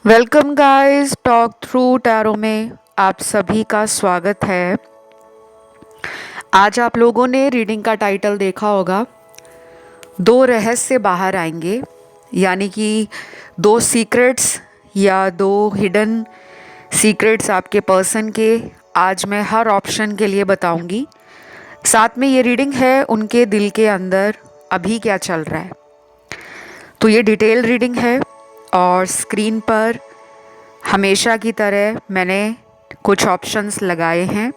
Welcome guys, talk through tarot में आप सभी का स्वागत है। आज आप लोगों ने रीडिंग का टाइटल देखा होगा, दो रहस्य बाहर आएंगे, यानी कि दो सीक्रेट्स या दो हिडन सीक्रेट्स आपके पर्सन के आज मैं हर ऑप्शन के लिए बताऊंगी। साथ में ये रीडिंग है उनके दिल के अंदर अभी क्या चल रहा है। तो ये डिटेल रीडिंग है और स्क्रीन पर हमेशा की तरह मैंने कुछ ऑप्शंस लगाए हैं।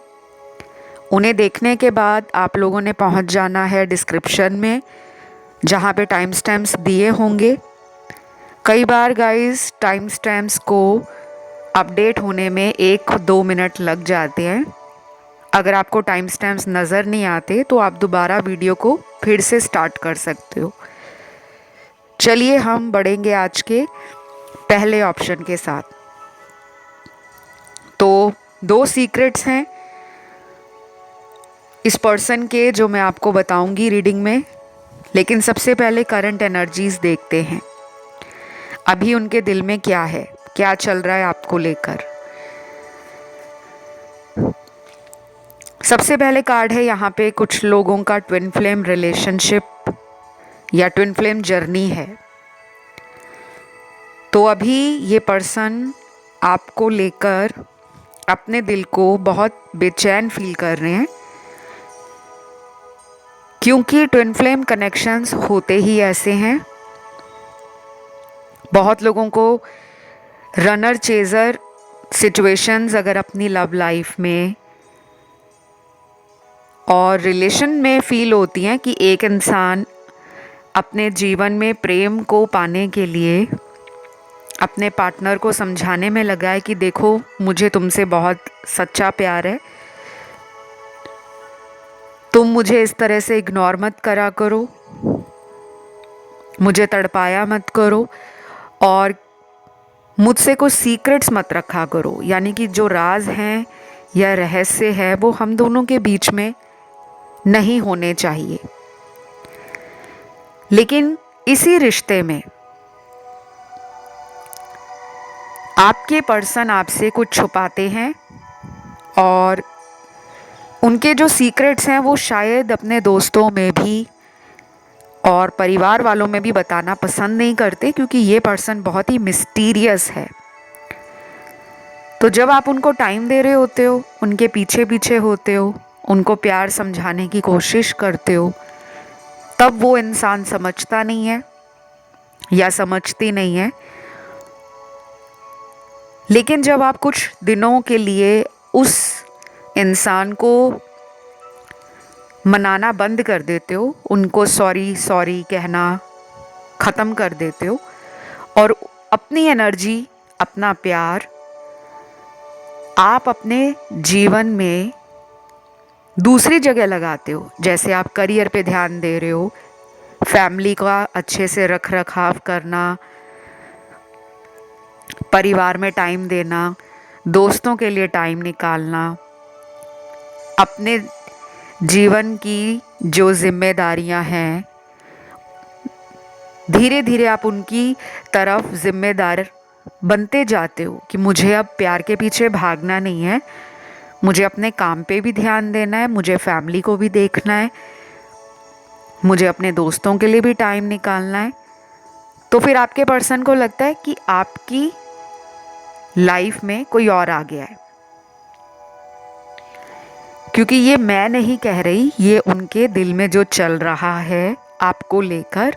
उन्हें देखने के बाद आप लोगों ने पहुंच जाना है डिस्क्रिप्शन में, जहां पे टाइम स्टैम्प्स दिए होंगे। कई बार गाइस टाइम स्टैम्प्स को अपडेट होने में 1-2 मिनट लग जाते हैं। अगर आपको टाइम स्टैम्प्स नज़र नहीं आते तो आप दोबारा वीडियो को फिर से स्टार्ट कर सकते हो। चलिए हम बढ़ेंगे आज के पहले ऑप्शन के साथ। तो दो सीक्रेट्स हैं इस पर्सन के जो मैं आपको बताऊंगी रीडिंग में, लेकिन सबसे पहले करंट एनर्जीज देखते हैं। अभी उनके दिल में क्या है, क्या चल रहा है आपको लेकर। सबसे पहले कार्ड है यहाँ पे कुछ लोगों का ट्विन फ्लेम रिलेशनशिप या ट्विन फ्लेम जर्नी है। तो अभी ये पर्सन आपको लेकर अपने दिल को बहुत बेचैन फील कर रहे हैं, क्योंकि ट्विन फ्लेम कनेक्शंस होते ही ऐसे हैं। बहुत लोगों को रनर चेज़र सिचुएशंस अगर अपनी लव लाइफ में और रिलेशन में फील होती हैं कि एक इंसान अपने जीवन में प्रेम को पाने के लिए अपने पार्टनर को समझाने में लगा है कि देखो मुझे तुमसे बहुत सच्चा प्यार है, तुम मुझे इस तरह से इग्नोर मत करा करो, मुझे तड़पाया मत करो और मुझसे कुछ सीक्रेट्स मत रखा करो। यानी कि जो राज हैं या रहस्य है वो हम दोनों के बीच में नहीं होने चाहिए। लेकिन इसी रिश्ते में आपके पर्सन आपसे कुछ छुपाते हैं और उनके जो सीक्रेट्स हैं वो शायद अपने दोस्तों में भी और परिवार वालों में भी बताना पसंद नहीं करते, क्योंकि ये पर्सन बहुत ही मिस्टीरियस है। तो जब आप उनको टाइम दे रहे होते हो, उनके पीछे पीछे होते हो, उनको प्यार समझाने की कोशिश करते हो, तब वो इंसान समझता नहीं है या समझती नहीं है। लेकिन जब आप कुछ दिनों के लिए उस इंसान को मनाना बंद कर देते हो, उनको सॉरी सॉरी कहना ख़त्म कर देते हो और अपनी एनर्जी, अपना प्यार आप अपने जीवन में दूसरी जगह लगाते हो, जैसे आप करियर पे ध्यान दे रहे हो, फैमिली का अच्छे से रख रखाव करना, परिवार में टाइम देना, दोस्तों के लिए टाइम निकालना, अपने जीवन की जो जिम्मेदारियां हैं धीरे धीरे आप उनकी तरफ जिम्मेदार बनते जाते हो कि मुझे अब प्यार के पीछे भागना नहीं है, मुझे अपने काम पे भी ध्यान देना है, मुझे फैमिली को भी देखना है, मुझे अपने दोस्तों के लिए भी टाइम निकालना है। तो फिर आपके पर्सन को लगता है कि आपकी लाइफ में कोई और आ गया है। क्योंकि ये मैं नहीं कह रही, ये उनके दिल में जो चल रहा है आपको लेकर,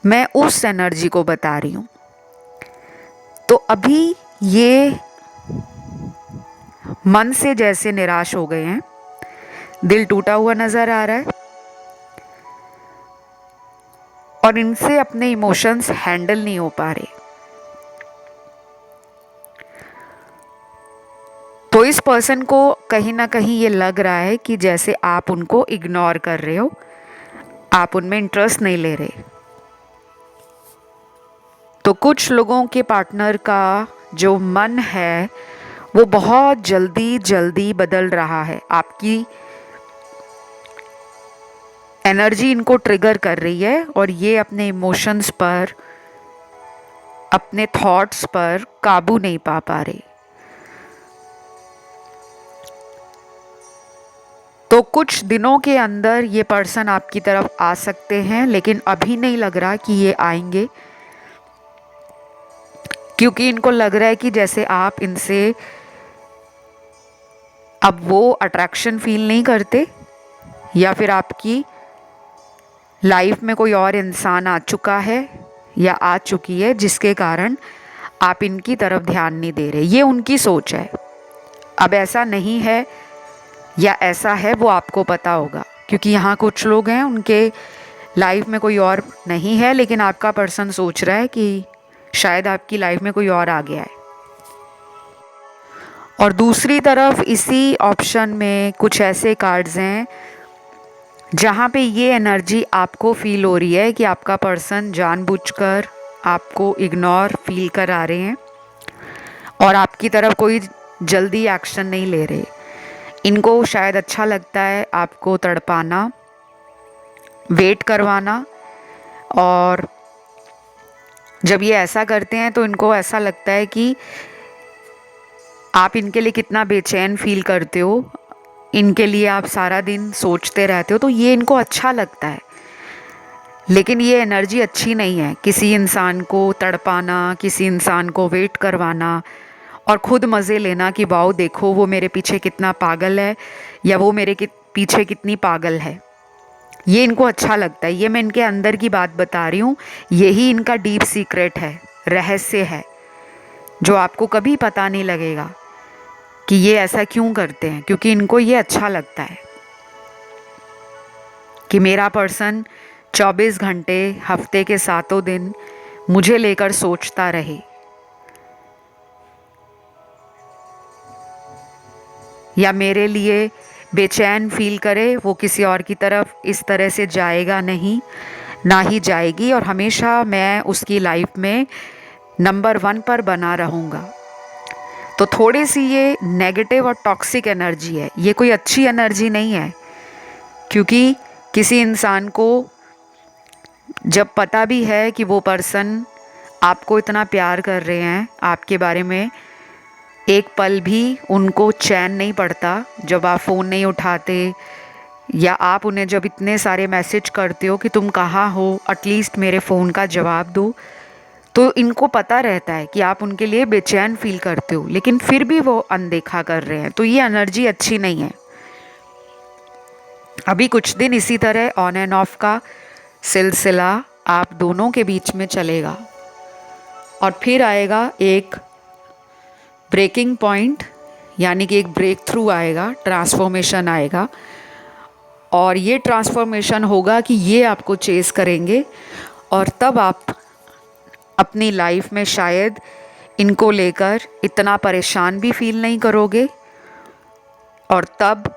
मैं उस एनर्जी को बता रही हूँ। तो अभी ये मन से जैसे निराश हो गए हैं, दिल टूटा हुआ नजर आ रहा है और इनसे अपने इमोशंस हैंडल नहीं हो पा रहे। तो इस पर्सन को कहीं ना कहीं ये लग रहा है कि जैसे आप उनको इग्नोर कर रहे हो, आप उनमें इंटरेस्ट नहीं ले रहे। तो कुछ लोगों के पार्टनर का जो मन है वो बहुत जल्दी जल्दी बदल रहा है। आपकी एनर्जी इनको ट्रिगर कर रही है और ये अपने इमोशंस पर अपने थॉट्स पर काबू नहीं पा रहे। तो कुछ दिनों के अंदर ये पर्सन आपकी तरफ आ सकते हैं, लेकिन अभी नहीं लग रहा कि ये आएंगे, क्योंकि इनको लग रहा है कि जैसे आप इनसे अब वो अट्रैक्शन फील नहीं करते, या फिर आपकी लाइफ में कोई और इंसान आ चुका है या आ चुकी है जिसके कारण आप इनकी तरफ ध्यान नहीं दे रहे। ये उनकी सोच है। अब ऐसा नहीं है या ऐसा है वो आपको पता होगा, क्योंकि यहाँ कुछ लोग हैं उनके लाइफ में कोई और नहीं है, लेकिन आपका पर्सन सोच रहा है कि शायद आपकी लाइफ में कोई और आ गया है। और दूसरी तरफ इसी ऑप्शन में कुछ ऐसे कार्ड्स हैं जहाँ पे ये एनर्जी आपको फील हो रही है कि आपका पर्सन जानबूझकर आपको इग्नोर फील करा रहे हैं और आपकी तरफ कोई जल्दी एक्शन नहीं ले रहे। इनको शायद अच्छा लगता है आपको तड़पाना, वेट करवाना, और जब ये ऐसा करते हैं तो इनको ऐसा लगता है कि आप इनके लिए कितना बेचैन फील करते हो, इनके लिए आप सारा दिन सोचते रहते हो, तो ये इनको अच्छा लगता है। लेकिन ये एनर्जी अच्छी नहीं है, किसी इंसान को तड़पाना, किसी इंसान को वेट करवाना और खुद मज़े लेना कि वाओ देखो वो मेरे पीछे कितना पागल है या वो मेरे पीछे कितनी पागल है। ये इनको अच्छा लगता है। ये मैं इनके अंदर की बात बता रही हूँ, यही इनका डीप सीक्रेट है, रहस्य है, जो आपको कभी पता नहीं लगेगा कि ये ऐसा क्यों करते हैं, क्योंकि इनको ये अच्छा लगता है कि मेरा पर्सन 24 घंटे हफ्ते के 7 दिन मुझे लेकर सोचता रहे, या मेरे लिए बेचैन फील करे। वो किसी और की तरफ इस तरह से जाएगा नहीं, ना ही जाएगी, और हमेशा मैं उसकी लाइफ में नंबर 1 पर बना रहूँगा। तो थोड़ी सी ये नेगेटिव और टॉक्सिक एनर्जी है, ये कोई अच्छी एनर्जी नहीं है। क्योंकि किसी इंसान को जब पता भी है कि वो पर्सन आपको इतना प्यार कर रहे हैं, आपके बारे में एक पल भी उनको चैन नहीं पड़ता जब आप फ़ोन नहीं उठाते, या आप उन्हें जब इतने सारे मैसेज करते हो कि तुम कहाँ हो, एटलीस्ट मेरे फ़ोन का जवाब दो, तो इनको पता रहता है कि आप उनके लिए बेचैन फील करते हो, लेकिन फिर भी वो अनदेखा कर रहे हैं। तो ये एनर्जी अच्छी नहीं है। अभी कुछ दिन इसी तरह ऑन एंड ऑफ का सिलसिला आप दोनों के बीच में चलेगा, और फिर आएगा एक ब्रेकिंग पॉइंट, यानी कि एक ब्रेक थ्रू आएगा, ट्रांसफॉर्मेशन आएगा। और ये ट्रांसफॉर्मेशन होगा कि ये आपको चेस करेंगे, और तब आप अपनी लाइफ में शायद इनको लेकर इतना परेशान भी फील नहीं करोगे, और तब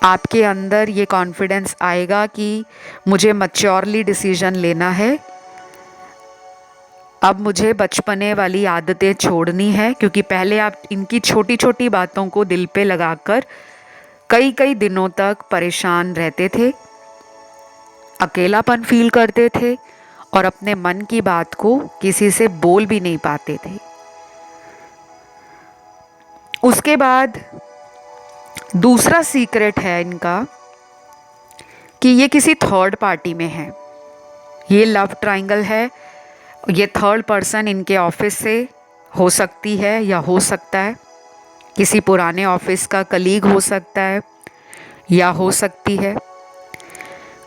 आपके अंदर ये कॉन्फिडेंस आएगा कि मुझे मैच्योरली डिसीजन लेना है, अब मुझे बचपने वाली आदतें छोड़नी है। क्योंकि पहले आप इनकी छोटी छोटी बातों को दिल पे लगाकर कई कई दिनों तक परेशान रहते थे, अकेलापन फील करते थे, और अपने मन की बात को किसी से बोल भी नहीं पाते थे। उसके बाद दूसरा सीक्रेट है इनका कि ये किसी थर्ड पार्टी में है। ये लव ट्रायंगल है। ये थर्ड पर्सन इनके ऑफिस से हो सकती है या हो सकता है किसी पुराने ऑफिस का कलीग हो सकता है, या हो सकती है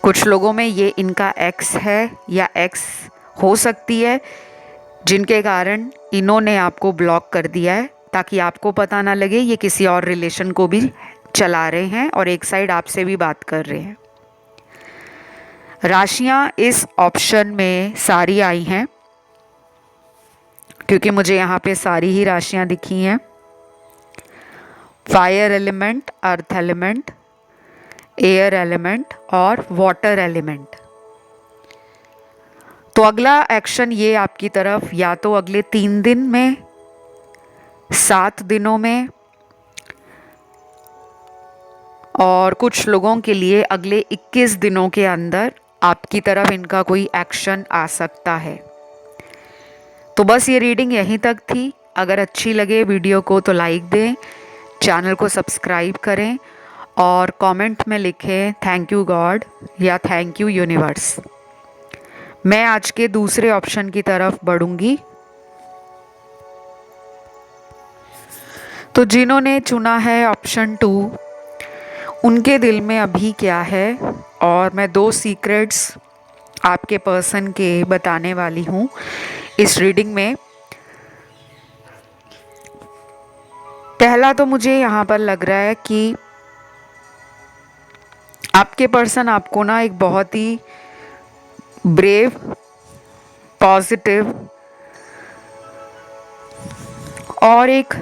कुछ लोगों में ये इनका एक्स है या एक्स हो सकती है, जिनके कारण इन्होंने आपको ब्लॉक कर दिया है ताकि आपको पता ना लगे ये किसी और रिलेशन को भी चला रहे हैं और एक साइड आपसे भी बात कर रहे हैं। राशियां इस ऑप्शन में सारी आई हैं, क्योंकि मुझे यहाँ पे सारी ही राशियां दिखी हैं। Fire element, earth element, air element और वाटर एलिमेंट। तो अगला एक्शन ये आपकी तरफ या तो अगले 3 दिन में, 7 दिनों में, और कुछ लोगों के लिए अगले 21 दिनों के अंदर आपकी तरफ इनका कोई एक्शन आ सकता है। तो बस ये रीडिंग यहीं तक थी। अगर अच्छी लगे वीडियो को तो लाइक दें, चैनल को सब्सक्राइब करें और कमेंट में लिखें थैंक यू गॉड या थैंक यू यूनिवर्स। मैं आज के दूसरे ऑप्शन की तरफ बढ़ूंगी। तो जिन्होंने चुना है ऑप्शन 2, उनके दिल में अभी क्या है, और मैं 2 सीक्रेट्स आपके पर्सन के बताने वाली हूँ इस रीडिंग में। पहला तो मुझे यहाँ पर लग रहा है कि आपके पर्सन आपको ना एक बहुत ही ब्रेव, पॉजिटिव और एक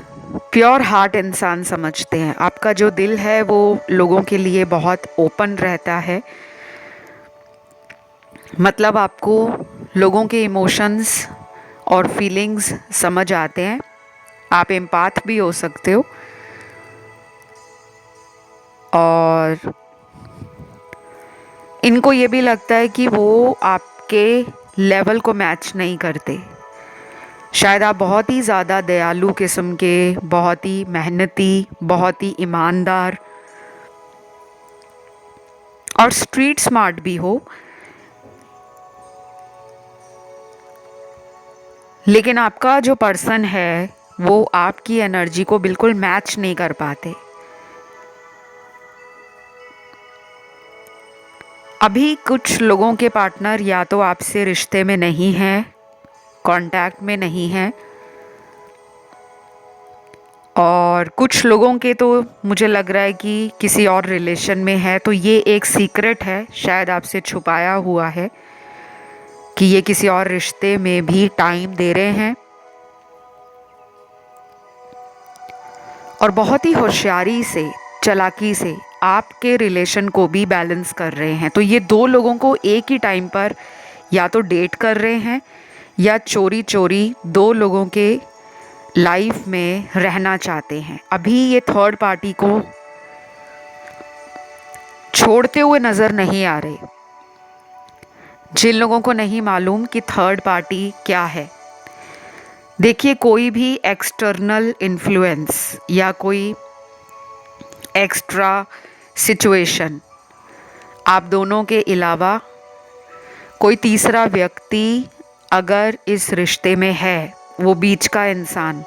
प्योर हार्ट इंसान समझते हैं। आपका जो दिल है वो लोगों के लिए बहुत ओपन रहता है। मतलब आपको लोगों के इमोशंस और फीलिंग्स समझ आते हैं। आप एम्पाथ भी हो सकते हो। और इनको ये भी लगता है कि वो आपके लेवल को मैच नहीं करते। शायद आप बहुत ही ज़्यादा दयालु किस्म के, बहुत ही मेहनती, बहुत ही ईमानदार और स्ट्रीट स्मार्ट भी हो, लेकिन आपका जो पर्सन है वो आपकी एनर्जी को बिल्कुल मैच नहीं कर पाते। अभी कुछ लोगों के पार्टनर या तो आपसे रिश्ते में नहीं हैं, कांटेक्ट में नहीं हैं, और कुछ लोगों के तो मुझे लग रहा है कि किसी और रिलेशन में है। तो ये एक सीक्रेट है, शायद आपसे छुपाया हुआ है कि ये किसी और रिश्ते में भी टाइम दे रहे हैं और बहुत ही होशियारी से, चालाकी से आपके रिलेशन को भी बैलेंस कर रहे हैं। तो ये 2 लोगों को एक ही टाइम पर या तो डेट कर रहे हैं या चोरी चोरी 2 लोगों के लाइफ में रहना चाहते हैं। अभी ये थर्ड पार्टी को छोड़ते हुए नज़र नहीं आ रहे। जिन लोगों को नहीं मालूम कि थर्ड पार्टी क्या है, देखिए कोई भी एक्सटर्नल इन्फ्लुएंस या कोई एक्स्ट्रा सिचुएशन, आप दोनों के अलावा कोई तीसरा व्यक्ति अगर इस रिश्ते में है, वो बीच का इंसान,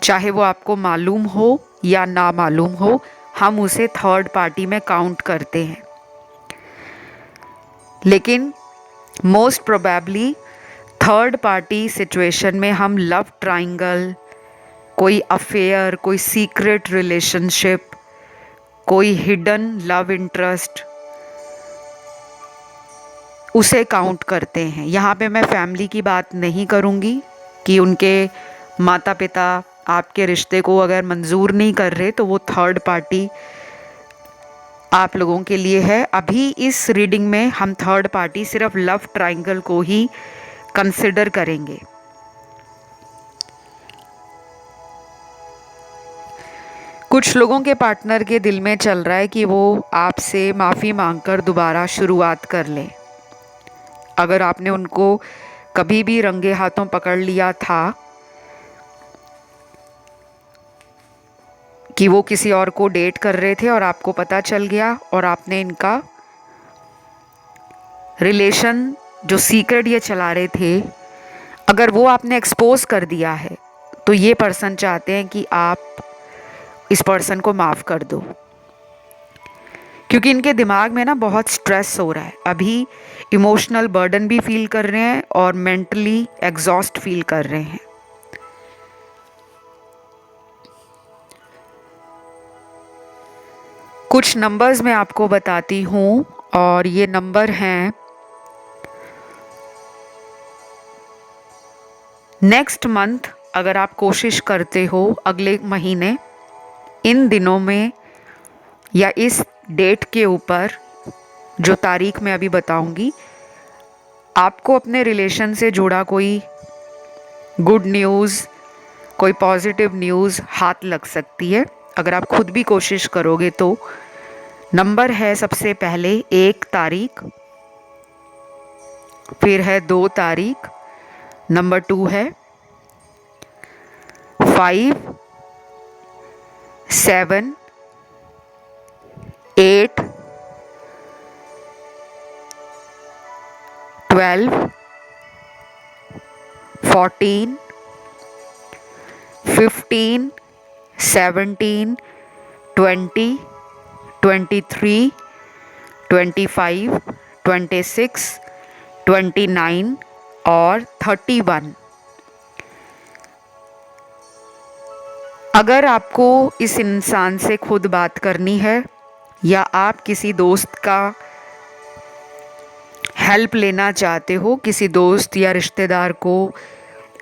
चाहे वो आपको मालूम हो या ना मालूम हो, हम उसे थर्ड पार्टी में काउंट करते हैं। लेकिन most probably third party situation में हम लव ट्रायंगल, कोई अफेयर, कोई सीक्रेट रिलेशनशिप, कोई हिडन लव इंटरेस्ट, उसे काउंट करते हैं। यहाँ पे मैं फैमिली की बात नहीं करूँगी कि उनके माता पिता आपके रिश्ते को अगर मंजूर नहीं कर रहे तो वो थर्ड पार्टी आप लोगों के लिए है। अभी इस रीडिंग में हम थर्ड पार्टी सिर्फ लव ट्रायंगल को ही कंसिडर करेंगे। कुछ लोगों के पार्टनर के दिल में चल रहा है कि वो आपसे माफ़ी मांगकर दोबारा शुरुआत कर लें। अगर आपने उनको कभी भी रंगे हाथों पकड़ लिया था कि वो किसी और को डेट कर रहे थे और आपको पता चल गया और आपने इनका रिलेशन जो सीक्रेट ये चला रहे थे, अगर वो आपने एक्सपोज कर दिया है, तो ये पर्सन चाहते हैं कि आप इस पर्सन को माफ़ कर दो, क्योंकि इनके दिमाग में ना बहुत स्ट्रेस हो रहा है। अभी इमोशनल बर्डन भी फील कर रहे हैं और मेंटली एग्जॉस्ट फील कर रहे हैं। कुछ नंबर्स मैं आपको बताती हूँ और ये नंबर हैं नेक्स्ट मंथ। अगर आप कोशिश करते हो अगले महीने इन दिनों में या इस डेट के ऊपर, जो तारीख मैं अभी बताऊंगी, आपको अपने रिलेशन से जुड़ा कोई गुड न्यूज़, कोई पॉजिटिव न्यूज़ हाथ लग सकती है। अगर आप खुद भी कोशिश करोगे तो नंबर है सबसे पहले 1 तारीख, फिर है 2 तारीख, नंबर 2 है 5, 7, 8, 12, 14, 15, 17, 20, 23, 25, 26, 29 और 31। अगर आपको इस इंसान से खुद बात करनी है या आप किसी दोस्त का हेल्प लेना चाहते हो, किसी दोस्त या रिश्तेदार को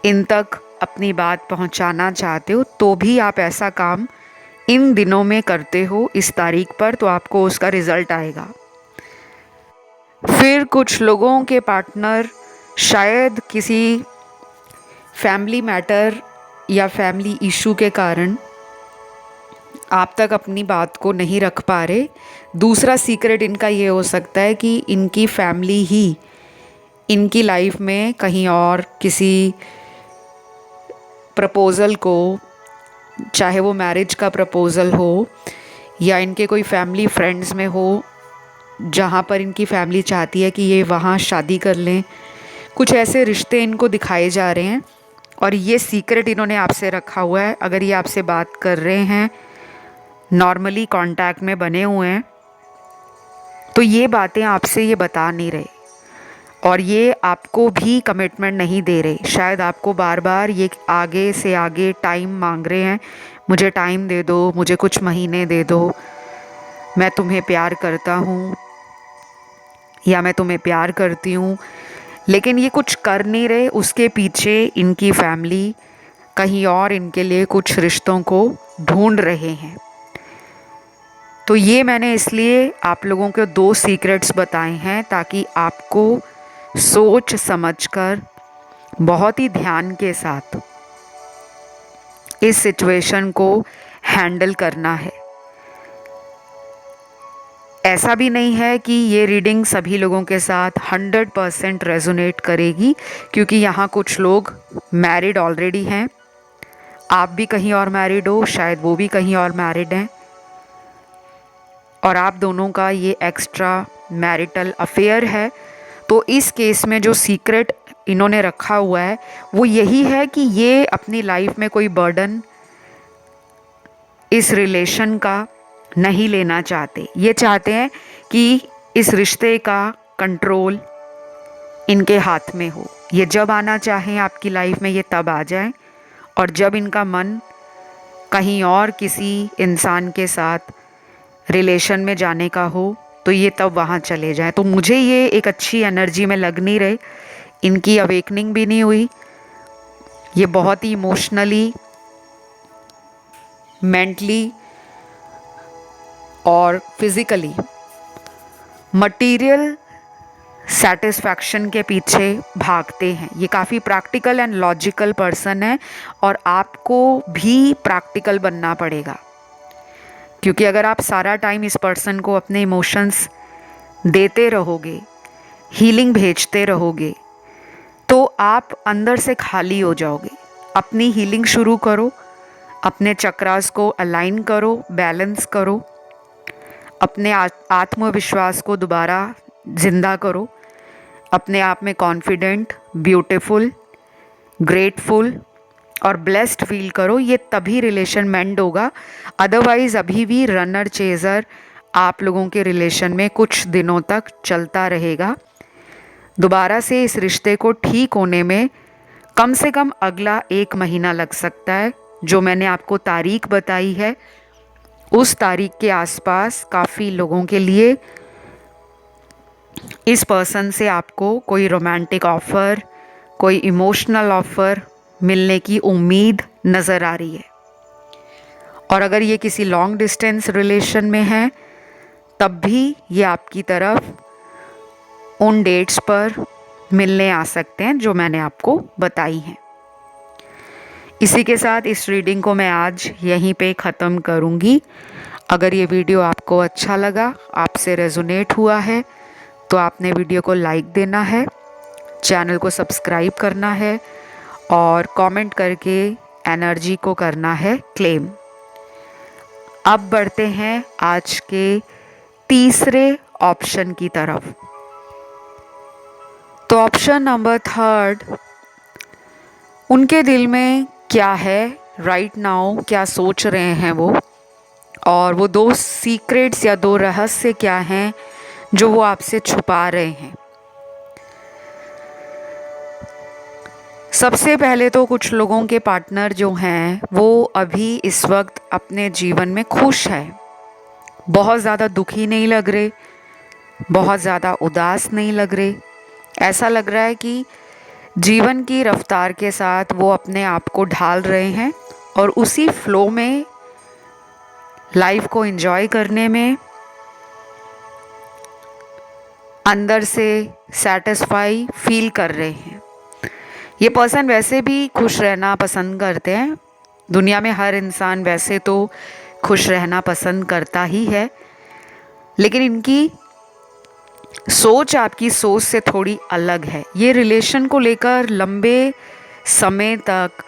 इन तक अपनी बात पहुंचाना चाहते हो, तो भी आप ऐसा काम इन दिनों में करते हो इस तारीख पर, तो आपको उसका रिजल्ट आएगा। फिर कुछ लोगों के पार्टनर शायद किसी फैमिली मैटर या फैमिली इशू के कारण आप तक अपनी बात को नहीं रख पा रहे। दूसरा सीक्रेट इनका ये हो सकता है कि इनकी फैमिली ही इनकी लाइफ में कहीं और किसी प्रपोज़ल को, चाहे वो मैरिज का प्रपोज़ल हो या इनके कोई फैमिली फ्रेंड्स में हो जहाँ पर इनकी फैमिली चाहती है कि ये वहाँ शादी कर लें, कुछ ऐसे रिश्ते इनको दिखाए जा रहे हैं और ये सीक्रेट इन्होंने आपसे रखा हुआ है। अगर ये आपसे बात कर रहे हैं, नॉर्मली कांटेक्ट में बने हुए हैं, तो ये बातें आपसे ये बता नहीं रहे और ये आपको भी कमिटमेंट नहीं दे रहे। शायद आपको बार बार ये आगे से आगे टाइम मांग रहे हैं, मुझे टाइम दे दो, मुझे कुछ महीने दे दो, मैं तुम्हें प्यार करता हूँ या मैं तुम्हें प्यार करती हूँ, लेकिन ये कुछ कर नहीं रहे। उसके पीछे इनकी फैमिली कहीं और इनके लिए कुछ रिश्तों को ढूंढ रहे हैं। तो ये मैंने इसलिए आप लोगों को 2 सीक्रेट्स बताए हैं ताकि आपको सोच समझकर बहुत ही ध्यान के साथ इस सिचुएशन को हैंडल करना है। ऐसा भी नहीं है कि ये रीडिंग सभी लोगों के साथ 100% रेजोनेट करेगी, क्योंकि यहाँ कुछ लोग मैरिड ऑलरेडी हैं, आप भी कहीं और मैरिड हो, शायद वो भी कहीं और मैरिड हैं और आप दोनों का ये एक्स्ट्रा मैरिटल अफेयर है। तो इस केस में जो सीक्रेट इन्होंने रखा हुआ है वो यही है कि ये अपनी लाइफ में कोई बर्डन इस रिलेशन का नहीं लेना चाहते। ये चाहते हैं कि इस रिश्ते का कंट्रोल इनके हाथ में हो। ये जब आना चाहें आपकी लाइफ में ये तब आ जाए और जब इनका मन कहीं और किसी इंसान के साथ रिलेशन में जाने का हो तो ये तब वहाँ चले जाएं। तो मुझे ये एक अच्छी एनर्जी में लग नहीं रहे, इनकी अवेकनिंग भी नहीं हुई। ये बहुत ही इमोशनली, मेंटली और फिज़िकली मटेरियल सेटिस्फैक्शन के पीछे भागते हैं। ये काफ़ी प्रैक्टिकल एंड लॉजिकल पर्सन है और आपको भी प्रैक्टिकल बनना पड़ेगा, क्योंकि अगर आप सारा टाइम इस पर्सन को अपने इमोशंस देते रहोगे, हीलिंग भेजते रहोगे, तो आप अंदर से खाली हो जाओगे। अपनी हीलिंग शुरू करो, अपने चक्रास को अलाइन करो, बैलेंस करो, अपने आत्मविश्वास को दोबारा जिंदा करो, अपने आप में कॉन्फिडेंट, ब्यूटीफुल, ग्रेटफुल और ब्लेस्ड फील करो। ये तभी रिलेशन मेंड होगा। अदरवाइज़ अभी भी रनर चेज़र आप लोगों के रिलेशन में कुछ दिनों तक चलता रहेगा। दोबारा से इस रिश्ते को ठीक होने में कम से कम अगला 1 महीना लग सकता है। जो मैंने आपको तारीख बताई है उस तारीख के आसपास काफ़ी लोगों के लिए इस पर्सन से आपको कोई रोमांटिक ऑफ़र, कोई इमोशनल ऑफ़र मिलने की उम्मीद नज़र आ रही है। और अगर ये किसी लॉन्ग डिस्टेंस रिलेशन में है तब भी ये आपकी तरफ उन डेट्स पर मिलने आ सकते हैं जो मैंने आपको बताई हैं। इसी के साथ इस रीडिंग को मैं आज यहीं पे ख़त्म करूँगी। अगर ये वीडियो आपको अच्छा लगा, आपसे रेजोनेट हुआ है, तो आपने वीडियो को लाइक देना है, चैनल को सब्सक्राइब करना है और कमेंट करके एनर्जी को करना है क्लेम। अब बढ़ते हैं आज के तीसरे ऑप्शन की तरफ। तो ऑप्शन नंबर 3, उनके दिल में क्या है राइट नाउ, क्या सोच रहे हैं वो, और वो 2 सीक्रेट्स या 2 रहस्य क्या हैं जो वो आपसे छुपा रहे हैं। सबसे पहले तो कुछ लोगों के पार्टनर जो हैं वो अभी इस वक्त अपने जीवन में खुश है, बहुत ज़्यादा दुखी नहीं लग रहे, बहुत ज़्यादा उदास नहीं लग रहे। ऐसा लग रहा है कि जीवन की रफ्तार के साथ वो अपने आप को ढाल रहे हैं और उसी फ्लो में लाइफ को एंजॉय करने में अंदर से सेटिस्फाई फील कर रहे हैं। ये पर्सन वैसे भी खुश रहना पसंद करते हैं। दुनिया में हर इंसान वैसे तो खुश रहना पसंद करता ही है, लेकिन इनकी सोच आपकी सोच से थोड़ी अलग है। ये रिलेशन को लेकर लंबे समय तक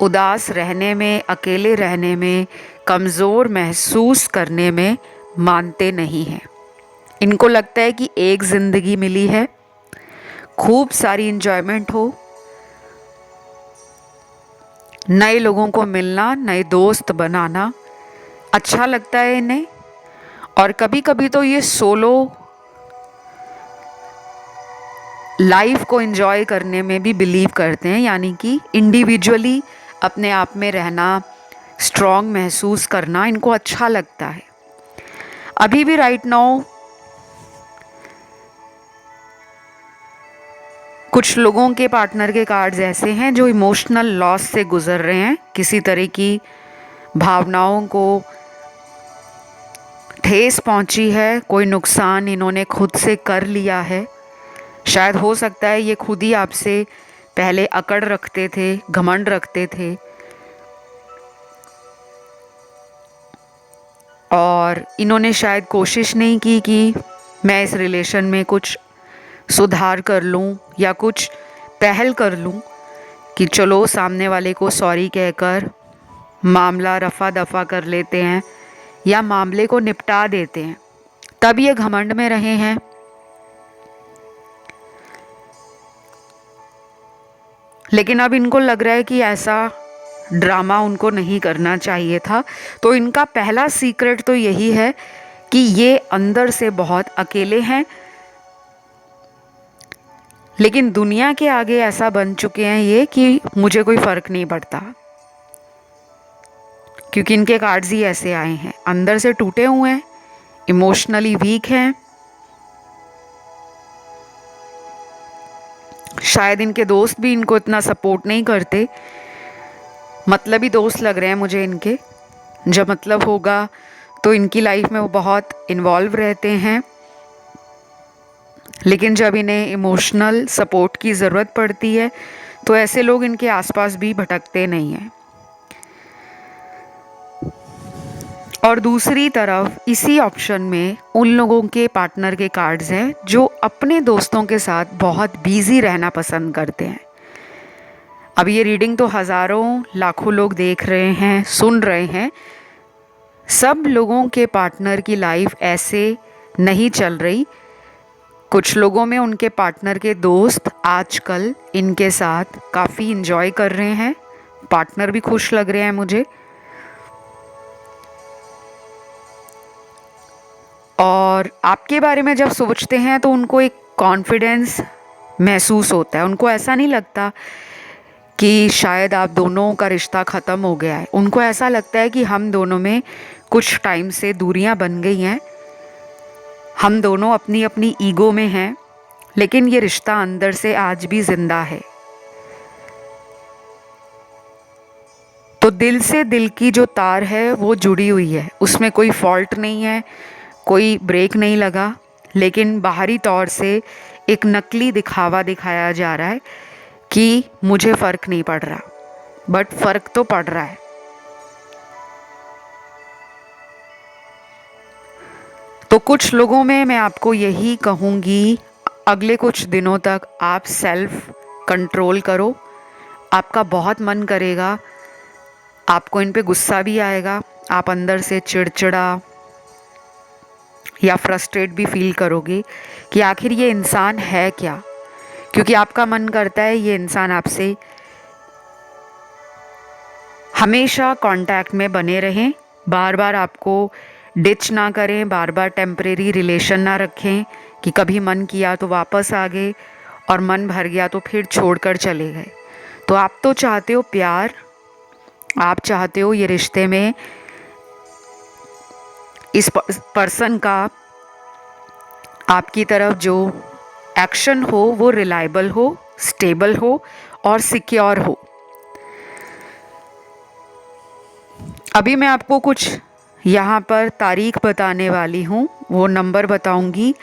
उदास रहने में, अकेले रहने में, कमज़ोर महसूस करने में मानते नहीं हैं। इनको लगता है कि एक ज़िंदगी मिली है, खूब सारी इंजॉयमेंट हो, नए लोगों को मिलना, नए दोस्त बनाना अच्छा लगता है इन्हें। और कभी कभी तो ये सोलो लाइफ को एंजॉय करने में भी बिलीव करते हैं, यानी कि इंडिविजुअली अपने आप में रहना, स्ट्रॉन्ग महसूस करना इनको अच्छा लगता है। अभी भी राइट नाउ कुछ लोगों के पार्टनर के कार्ड्स ऐसे हैं जो इमोशनल लॉस से गुजर रहे हैं, किसी तरह की भावनाओं को ठेस पहुंची है, कोई नुकसान इन्होंने खुद से कर लिया है। शायद हो सकता है ये खुद ही आपसे पहले अकड़ रखते थे, घमंड रखते थे, और इन्होंने शायद कोशिश नहीं की कि मैं इस रिलेशन में कुछ सुधार कर लूं या कुछ पहल कर लूं कि चलो सामने वाले को सॉरी कहकर मामला रफ़ा दफ़ा कर लेते हैं या मामले को निपटा देते हैं। तब ये घमंड में रहे हैं। लेकिन अब इनको लग रहा है कि ऐसा ड्रामा उनको नहीं करना चाहिए था। तो इनका पहला सीक्रेट तो यही है कि ये अंदर से बहुत अकेले हैं, लेकिन दुनिया के आगे ऐसा बन चुके हैं ये कि मुझे कोई फ़र्क नहीं पड़ता, क्योंकि इनके कार्ड्स ही ऐसे आए हैं। अंदर से टूटे हुए हैं, इमोशनली वीक हैं, शायद इनके दोस्त भी इनको इतना सपोर्ट नहीं करते। मतलबी दोस्त लग रहे हैं मुझे इनके। जब मतलब होगा तो इनकी लाइफ में वो बहुत इन्वॉल्व रहते हैं, लेकिन जब इन्हें इमोशनल सपोर्ट की ज़रूरत पड़ती है तो ऐसे लोग इनके आसपास भी भटकते नहीं हैं। और दूसरी तरफ इसी ऑप्शन में उन लोगों के पार्टनर के कार्ड्स हैं जो अपने दोस्तों के साथ बहुत बिजी रहना पसंद करते हैं। अब ये रीडिंग तो हज़ारों लाखों लोग देख रहे हैं, सुन रहे हैं। सब लोगों के पार्टनर की लाइफ ऐसे नहीं चल रही। कुछ लोगों में उनके पार्टनर के दोस्त आजकल इनके साथ काफ़ी इंजॉय कर रहे हैं, पार्टनर भी खुश लग रहे हैं मुझे। और आपके बारे में जब सोचते हैं तो उनको एक कॉन्फिडेंस महसूस होता है। उनको ऐसा नहीं लगता कि शायद आप दोनों का रिश्ता ख़त्म हो गया है। उनको ऐसा लगता है कि हम दोनों में कुछ टाइम से दूरियां बन गई हैं, हम दोनों अपनी अपनी ईगो में हैं, लेकिन ये रिश्ता अंदर से आज भी ज़िंदा है। तो दिल से दिल की जो तार है वो जुड़ी हुई है, उसमें कोई फॉल्ट नहीं है, कोई ब्रेक नहीं लगा। लेकिन बाहरी तौर से एक नकली दिखावा दिखाया जा रहा है कि मुझे फ़र्क नहीं पड़ रहा, बट फ़र्क तो पड़ रहा है। तो कुछ लोगों में मैं आपको यही कहूँगी, अगले कुछ दिनों तक आप सेल्फ कंट्रोल करो। आपका बहुत मन करेगा, आपको इन पे गुस्सा भी आएगा, आप अंदर से चिड़चिड़ा या फ्रस्ट्रेट भी फील करोगे कि आखिर ये इंसान है क्या, क्योंकि आपका मन करता है ये इंसान आपसे हमेशा कांटेक्ट में बने रहें, बार बार आपको डिच ना करें, बार बार टेम्परेरी रिलेशन ना रखें कि कभी मन किया तो वापस आ गए और मन भर गया तो फिर छोड़कर चले गए। तो आप तो चाहते हो प्यार, आप चाहते हो ये रिश्ते में इस पर्सन का आपकी तरफ जो एक्शन हो वो रिलायबल हो, स्टेबल हो और सिक्योर हो। अभी मैं आपको कुछ यहाँ पर तारीख बताने वाली हूँ, वो नंबर बताऊँगी।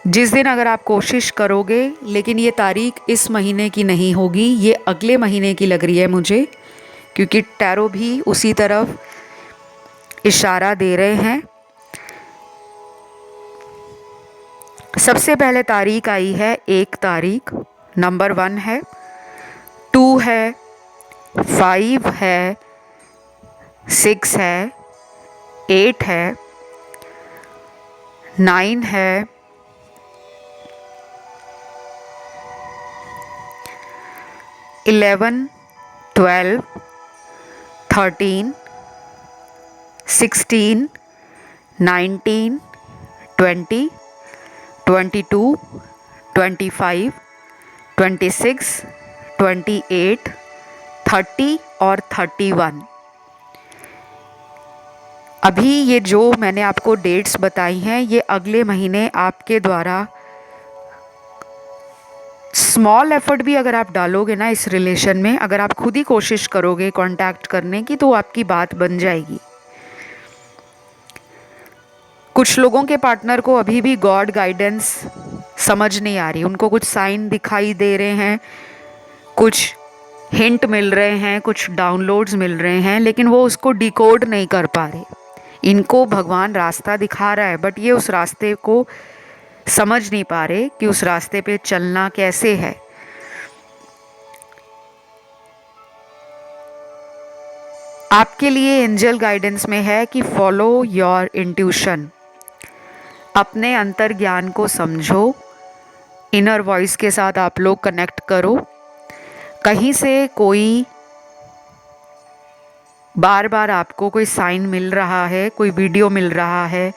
जिस दिन अगर आप कोशिश करोगे, लेकिन ये तारीख इस महीने की नहीं होगी, ये अगले महीने की लग रही है मुझे, क्योंकि टैरो भी उसी तरफ इशारा दे रहे हैं। सबसे पहले तारीख आई है 1 तारीख, नंबर 1 है, 2 है, 5 है, 6 है, 8 है, 9 है, 11, 12, 13, 16, 19, 20, 22, 25, 26, 28, 30 और 31। अभी ये जो मैंने आपको डेट्स बताई हैं, ये अगले महीने आपके द्वारा स्मॉल एफर्ट भी अगर आप डालोगे ना इस रिलेशन में, अगर आप खुद ही कोशिश करोगे कांटेक्ट करने की, तो आपकी बात बन जाएगी। कुछ लोगों के पार्टनर को अभी भी गॉड गाइडेंस समझ नहीं आ रही, उनको कुछ साइन दिखाई दे रहे हैं, कुछ हिंट मिल रहे हैं, कुछ डाउनलोड्स मिल रहे हैं, लेकिन वो उसको डिकोड नहीं कर पा रहे। इनको भगवान रास्ता दिखा रहा है, बट ये उस रास्ते को समझ नहीं पा रहे कि उस रास्ते पे चलना कैसे है। आपके लिए एंजल गाइडेंस में है कि फॉलो योर इंट्यूशन, अपने अंतर ज्ञान को समझो, इनर वॉइस के साथ आप लोग कनेक्ट करो। कहीं से कोई बार बार आपको कोई साइन मिल रहा है, कोई वीडियो मिल रहा है,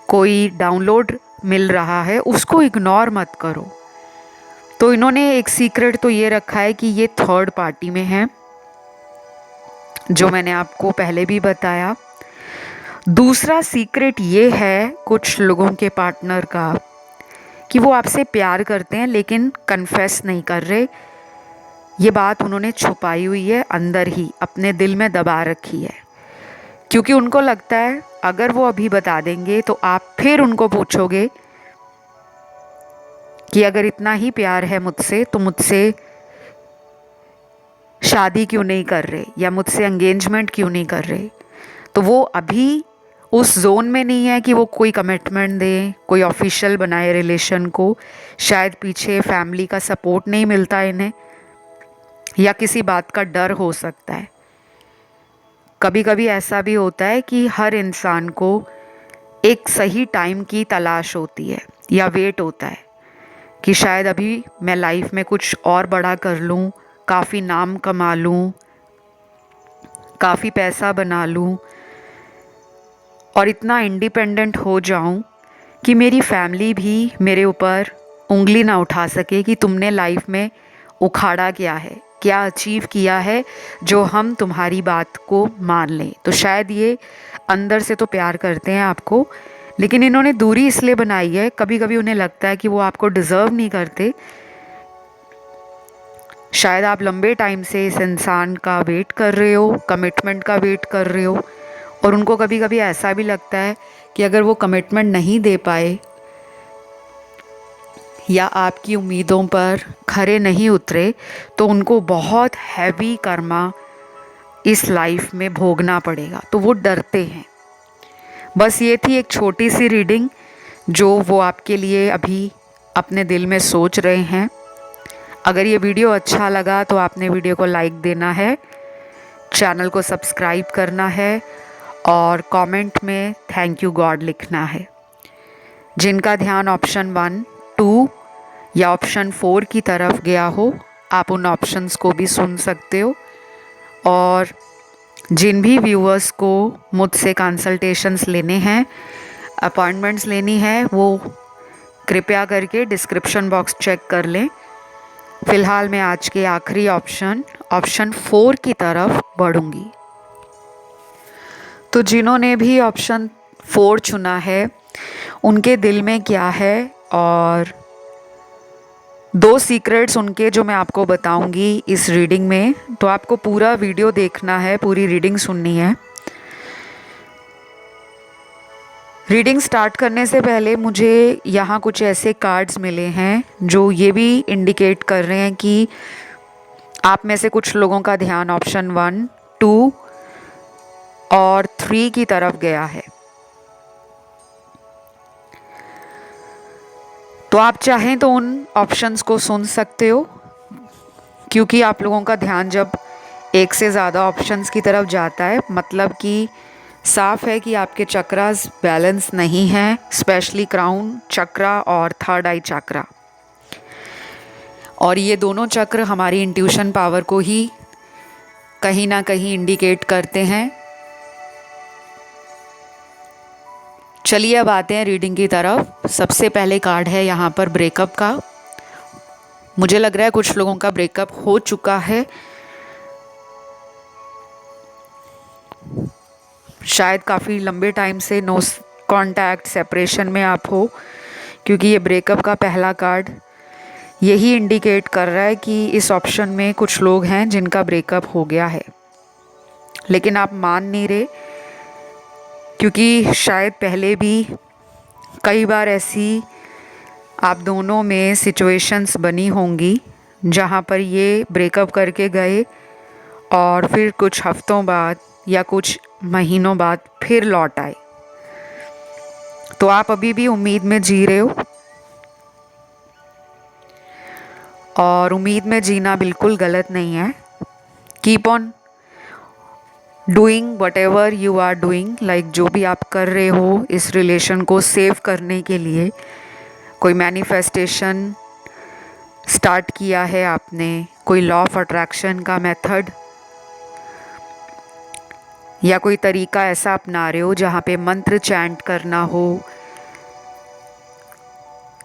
कोई डाउनलोड मिल रहा है, उसको इग्नोर मत करो। तो इन्होंने एक सीक्रेट तो ये रखा है कि ये थर्ड पार्टी में है, जो मैंने आपको पहले भी बताया। दूसरा सीक्रेट ये है कुछ लोगों के पार्टनर का कि वो आपसे प्यार करते हैं लेकिन कन्फेस नहीं कर रहे। ये बात उन्होंने छुपाई हुई है, अंदर ही अपने दिल में दबा रखी है, क्योंकि उनको लगता है अगर वो अभी बता देंगे तो आप फिर उनको पूछोगे कि अगर इतना ही प्यार है मुझसे तो मुझसे शादी क्यों नहीं कर रहे या मुझसे एंगेजमेंट क्यों नहीं कर रहे। तो वो अभी उस जोन में नहीं है कि वो कोई कमिटमेंट दे, कोई ऑफिशियल बनाए रिलेशन को। शायद पीछे फैमिली का सपोर्ट नहीं मिलता इन्हें, या किसी बात का डर हो सकता है। कभी कभी ऐसा भी होता है कि हर इंसान को एक सही टाइम की तलाश होती है या वेट होता है कि शायद अभी मैं लाइफ में कुछ और बड़ा कर लूँ, काफ़ी नाम कमा लूँ, काफ़ी पैसा बना लूँ और इतना इंडिपेंडेंट हो जाऊँ कि मेरी फैमिली भी मेरे ऊपर उंगली ना उठा सके कि तुमने लाइफ में उखाड़ा क्या है, क्या अचीव किया है जो हम तुम्हारी बात को मान लें। तो शायद ये अंदर से तो प्यार करते हैं आपको, लेकिन इन्होंने दूरी इसलिए बनाई है, कभी कभी उन्हें लगता है कि वो आपको डिज़र्व नहीं करते। शायद आप लंबे टाइम से इस इंसान का वेट कर रहे हो, कमिटमेंट का वेट कर रहे हो, और उनको कभी कभी ऐसा भी लगता है कि अगर वो कमिटमेंट नहीं दे पाए या आपकी उम्मीदों पर खरे नहीं उतरे तो उनको बहुत हैवी कर्मा इस लाइफ में भोगना पड़ेगा। तो वो डरते हैं। बस ये थी एक छोटी सी रीडिंग जो वो आपके लिए अभी अपने दिल में सोच रहे हैं। अगर ये वीडियो अच्छा लगा तो आपने वीडियो को लाइक देना है, चैनल को सब्सक्राइब करना है और कमेंट में थैंक यू गॉड लिखना है। जिनका ध्यान ऑप्शन 1, 2 या ऑप्शन 4 की तरफ गया हो, आप उन ऑप्शंस को भी सुन सकते हो। और जिन भी व्यूअर्स को मुझसे कंसल्टेशंस लेने हैं, अपॉइंटमेंट्स लेनी है, वो कृपया करके डिस्क्रिप्शन बॉक्स चेक कर लें। फ़िलहाल मैं आज के आखिरी ऑप्शन 4 की तरफ बढ़ूंगी। तो जिन्होंने भी ऑप्शन 4 चुना है उनके दिल में क्या है, और 2 सीक्रेट्स उनके जो मैं आपको बताऊंगी इस रीडिंग में। तो आपको पूरा वीडियो देखना है, पूरी रीडिंग सुननी है। रीडिंग स्टार्ट करने से पहले मुझे यहाँ कुछ ऐसे कार्ड्स मिले हैं जो ये भी इंडिकेट कर रहे हैं कि आप में से कुछ लोगों का ध्यान ऑप्शन 1, 2 और 3 की तरफ गया है। तो आप चाहें तो उन ऑप्शंस को सुन सकते हो, क्योंकि आप लोगों का ध्यान जब एक से ज़्यादा ऑप्शंस की तरफ जाता है, मतलब कि साफ है कि आपके चक्रास बैलेंस नहीं हैं, स्पेशली क्राउन चक्रा और थर्ड आई चक्रा। और ये दोनों चक्र हमारी इंट्यूशन पावर को ही कहीं ना कहीं इंडिकेट करते हैं। चलिए अब आते हैं रीडिंग की तरफ। सबसे पहले कार्ड है यहाँ पर ब्रेकअप का। मुझे लग रहा है कुछ लोगों का ब्रेकअप हो चुका है, शायद काफ़ी लंबे टाइम से नो कांटेक्ट सेपरेशन में आप हो, क्योंकि ये ब्रेकअप का पहला कार्ड यही इंडिकेट कर रहा है कि इस ऑप्शन में कुछ लोग हैं जिनका ब्रेकअप हो गया है, लेकिन आप मान नहीं रहे, क्योंकि शायद पहले भी कई बार ऐसी आप दोनों में सिचुएशंस बनी होंगी जहाँ पर ये ब्रेकअप करके गए और फिर कुछ हफ्तों बाद या कुछ महीनों बाद फिर लौट आए। तो आप अभी भी उम्मीद में जी रहे हो, और उम्मीद में जीना बिल्कुल गलत नहीं है। Keep on doing whatever you are doing, like जो भी आप कर रहे हो इस रिलेशन को सेव करने के लिए, कोई मैनिफेस्टेशन स्टार्ट किया है आपने, कोई लॉ ऑफ अट्रैक्शन का मेथड या कोई तरीका ऐसा अपना रहे हो जहाँ पे मंत्र चैंट करना हो,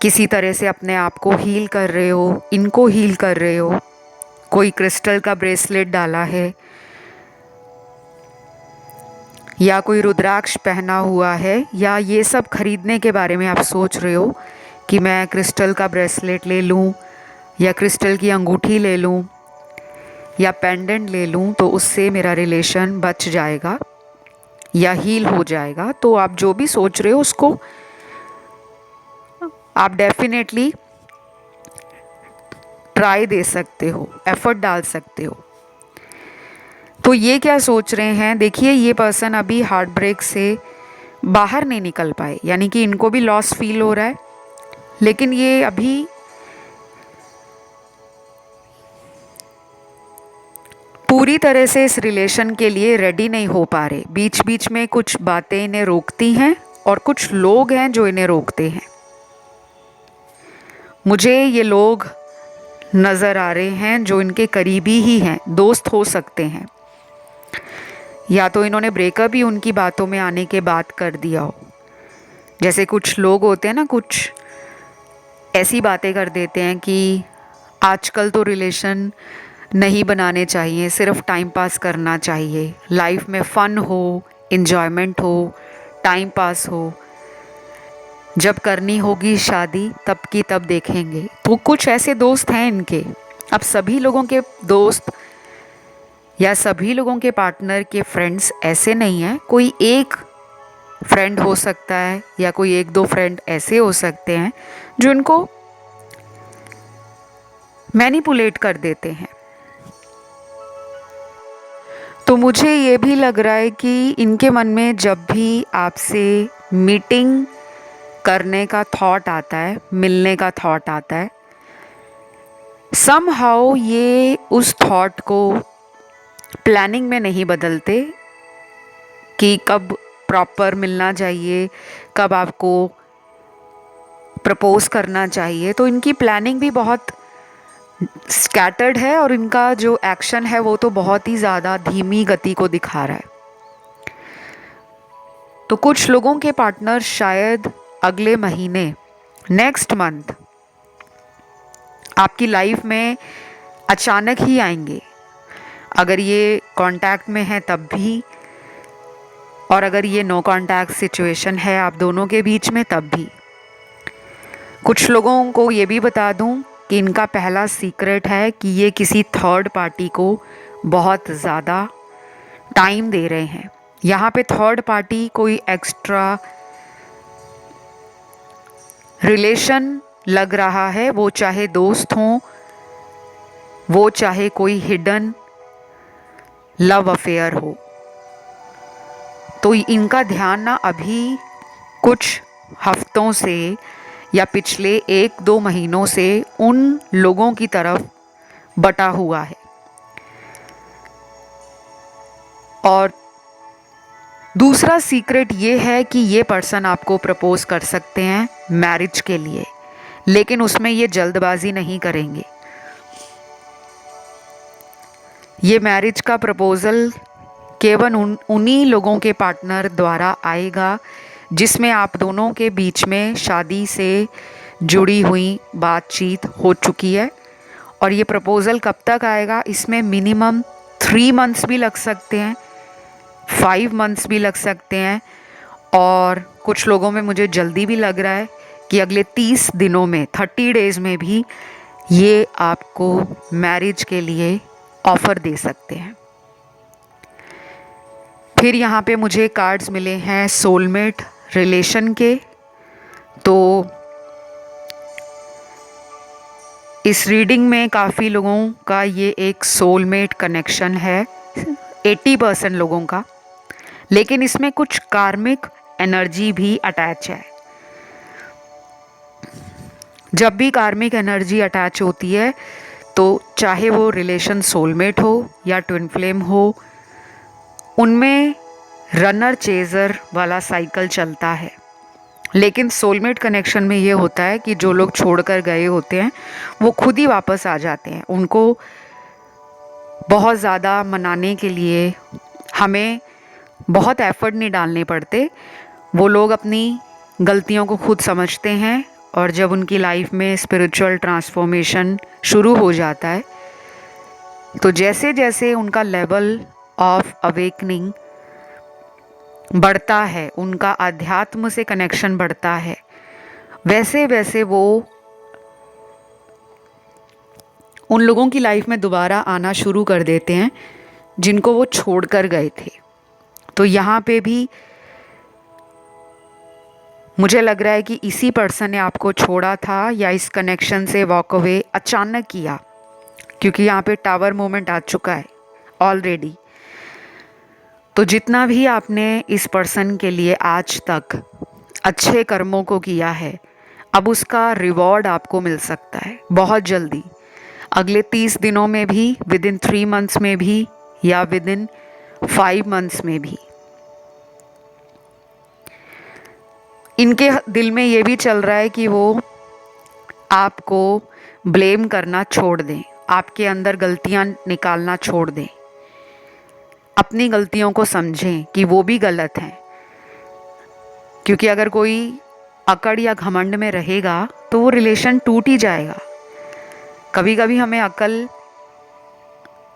किसी तरह से अपने आप को हील कर रहे हो, इनको हील कर रहे हो, कोई क्रिस्टल का ब्रेसलेट डाला है या कोई रुद्राक्ष पहना हुआ है, या ये सब खरीदने के बारे में आप सोच रहे हो कि मैं क्रिस्टल का ब्रेसलेट ले लूँ या क्रिस्टल की अंगूठी ले लूँ या पेंडेंट ले लूँ, तो उससे मेरा रिलेशन बच जाएगा या हील हो जाएगा। तो आप जो भी सोच रहे हो उसको आप डेफिनेटली ट्राई दे सकते हो, एफर्ट डाल सकते हो। तो ये क्या सोच रहे हैं, देखिए ये पर्सन अभी हार्ट ब्रेक से बाहर नहीं निकल पाए, यानी कि इनको भी लॉस फील हो रहा है, लेकिन ये अभी पूरी तरह से इस रिलेशन के लिए रेडी नहीं हो पा रहे। बीच बीच में कुछ बातें इन्हें रोकती हैं और कुछ लोग हैं जो इन्हें रोकते हैं। मुझे ये लोग नज़र आ रहे हैं जो इनके करीबी ही हैं, दोस्त हो सकते हैं, या तो इन्होंने ब्रेकअप ही उनकी बातों में आने के बाद कर दिया हो। जैसे कुछ लोग होते हैं ना, कुछ ऐसी बातें कर देते हैं कि आजकल तो रिलेशन नहीं बनाने चाहिए, सिर्फ टाइम पास करना चाहिए, लाइफ में फ़न हो, इन्जॉयमेंट हो, टाइम पास हो, जब करनी होगी शादी तब की तब देखेंगे। तो कुछ ऐसे दोस्त हैं इनके। अब सभी लोगों के दोस्त या सभी लोगों के पार्टनर के फ्रेंड्स ऐसे नहीं हैं, कोई एक फ्रेंड हो सकता है या कोई एक दो फ्रेंड ऐसे हो सकते हैं जो इनको मैनिपुलेट कर देते हैं। तो मुझे ये भी लग रहा है कि इनके मन में जब भी आपसे मीटिंग करने का थॉट आता है, मिलने का थॉट आता है, समहाउ ये उस थॉट को प्लानिंग में नहीं बदलते कि कब प्रॉपर मिलना चाहिए, कब आपको प्रपोज करना चाहिए। तो इनकी प्लानिंग भी बहुत स्कैटर्ड है और इनका जो एक्शन है वो तो बहुत ही ज़्यादा धीमी गति को दिखा रहा है। तो कुछ लोगों के पार्टनर शायद अगले महीने, नेक्स्ट मंथ, आपकी लाइफ में अचानक ही आएंगे। अगर ये कांटेक्ट में है तब भी, और अगर ये नो कांटेक्ट सिचुएशन है आप दोनों के बीच में तब भी। कुछ लोगों को ये भी बता दूं कि इनका पहला सीक्रेट है कि ये किसी थर्ड पार्टी को बहुत ज़्यादा टाइम दे रहे हैं। यहाँ पे थर्ड पार्टी कोई एक्स्ट्रा रिलेशन लग रहा है, वो चाहे दोस्त हों, वो चाहे कोई हिडन लव अफेयर हो। तो इनका ध्यान ना अभी कुछ हफ्तों से या पिछले 1-2 महीनों से उन लोगों की तरफ बटा हुआ है। और दूसरा सीक्रेट ये है कि ये पर्सन आपको प्रपोज कर सकते हैं मैरिज के लिए, लेकिन उसमें ये जल्दबाजी नहीं करेंगे। ये मैरिज का प्रपोजल केवल उन्हीं लोगों के पार्टनर द्वारा आएगा जिसमें आप दोनों के बीच में शादी से जुड़ी हुई बातचीत हो चुकी है। और ये प्रपोज़ल कब तक आएगा, इसमें मिनिमम 3 मंथ्स भी लग सकते हैं, 5 मंथ्स भी लग सकते हैं, और कुछ लोगों में मुझे जल्दी भी लग रहा है कि अगले 30 दिनों में, 30 डेज़ में भी ये आपको मैरिज के लिए ऑफ़र दे सकते हैं। फिर यहाँ पे मुझे कार्ड्स मिले हैं सोलमेट रिलेशन के। तो इस रीडिंग में काफ़ी लोगों का ये एक सोलमेट कनेक्शन है, 80% लोगों का, लेकिन इसमें कुछ कार्मिक एनर्जी भी अटैच है। जब भी कार्मिक एनर्जी अटैच होती है तो चाहे वो रिलेशन सोलमेट हो या ट्विन फ्लेम हो, उनमें रनर चेज़र वाला साइकिल चलता है। लेकिन सोलमेट कनेक्शन में ये होता है कि जो लोग छोड़कर गए होते हैं वो खुद ही वापस आ जाते हैं। उनको बहुत ज़्यादा मनाने के लिए हमें बहुत एफर्ट नहीं डालने पड़ते। वो लोग अपनी गलतियों को खुद समझते हैं, और जब उनकी लाइफ में स्पिरिचुअल ट्रांसफॉर्मेशन शुरू हो जाता है तो जैसे जैसे उनका लेवल ऑफ अवेकनिंग बढ़ता है, उनका आध्यात्म से कनेक्शन बढ़ता है, वैसे वैसे वो उन लोगों की लाइफ में दोबारा आना शुरू कर देते हैं जिनको वो छोड़कर गए थे। तो यहाँ पे भी मुझे लग रहा है कि इसी पर्सन ने आपको छोड़ा था या इस कनेक्शन से वॉक अवे अचानक किया, क्योंकि यहाँ पे टावर मोमेंट आ चुका है ऑलरेडी। तो जितना भी आपने इस पर्सन के लिए आज तक अच्छे कर्मों को किया है, अब उसका रिवॉर्ड आपको मिल सकता है बहुत जल्दी, अगले 30 दिनों में भी, विद इन 3 मंथ्स में भी, या विद इन 5 मंथ्स में भी। इनके दिल में ये भी चल रहा है कि वो आपको ब्लेम करना छोड़ दें, आपके अंदर गलतियां निकालना छोड़ दें, अपनी गलतियों को समझें कि वो भी गलत हैं। क्योंकि अगर कोई अकड़ या घमंड में रहेगा तो वो रिलेशन टूट ही जाएगा। कभी कभी हमें अकल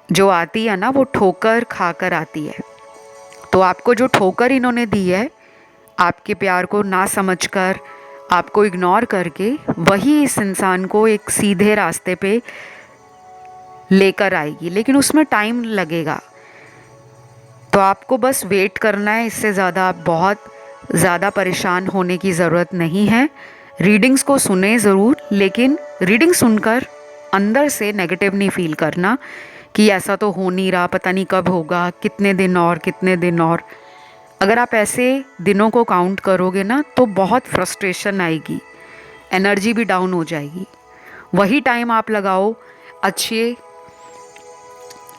जो आती है ना, वो ठोकर खाकर आती है। तो आपको जो ठोकर इन्होंने दी है, आपके प्यार को ना समझकर, आपको इग्नोर करके, वही इस इंसान को एक सीधे रास्ते पे लेकर आएगी, लेकिन उसमें टाइम लगेगा। तो आपको बस वेट करना है, इससे ज़्यादा आप बहुत ज़्यादा परेशान होने की ज़रूरत नहीं है। रीडिंग्स को सुने ज़रूर, लेकिन रीडिंग सुनकर अंदर से नेगेटिव नहीं फील करना कि ऐसा तो हो नहीं रहा, पता नहीं कब होगा, कितने दिन और कितने दिन और। अगर आप ऐसे दिनों को काउंट करोगे ना तो बहुत फ्रस्ट्रेशन आएगी, एनर्जी भी डाउन हो जाएगी। वही टाइम आप लगाओ अच्छे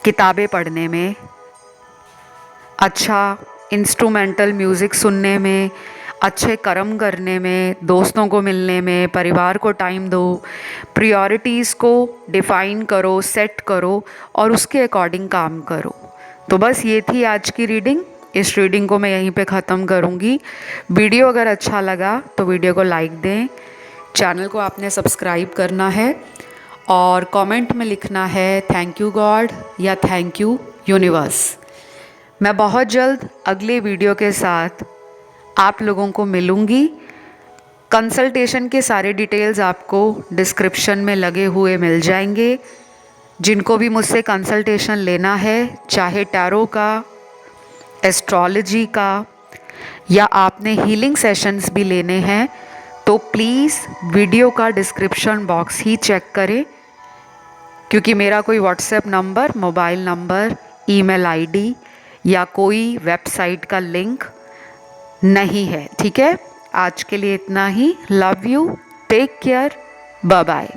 किताबें पढ़ने में, अच्छा इंस्ट्रूमेंटल म्यूज़िक सुनने में, अच्छे कर्म करने में, दोस्तों को मिलने में, परिवार को टाइम दो, प्रायोरिटीज़ को डिफ़ाइन करो, सेट करो और उसके अकॉर्डिंग काम करो। तो बस ये थी आज की रीडिंग। इस रीडिंग को मैं यहीं पे ख़त्म करूँगी। वीडियो अगर अच्छा लगा तो वीडियो को लाइक दें, चैनल को आपने सब्सक्राइब करना है और कमेंट में लिखना है थैंक यू गॉड या थैंक यू यूनिवर्स। मैं बहुत जल्द अगले वीडियो के साथ आप लोगों को मिलूँगी। कंसल्टेशन के सारे डिटेल्स आपको डिस्क्रिप्शन में लगे हुए मिल जाएंगे। जिनको भी मुझसे कंसल्टेशन लेना है, चाहे टैरो का, एस्ट्रोलॉजी का या आपने हीलिंग सेशंस भी लेने हैं, तो प्लीज़ वीडियो का डिस्क्रिप्शन बॉक्स ही चेक करें, क्योंकि मेरा कोई WhatsApp number, mobile number, email ID या कोई वेबसाइट का लिंक नहीं है। ठीक है, आज के लिए इतना ही। Love you, take care, bye bye.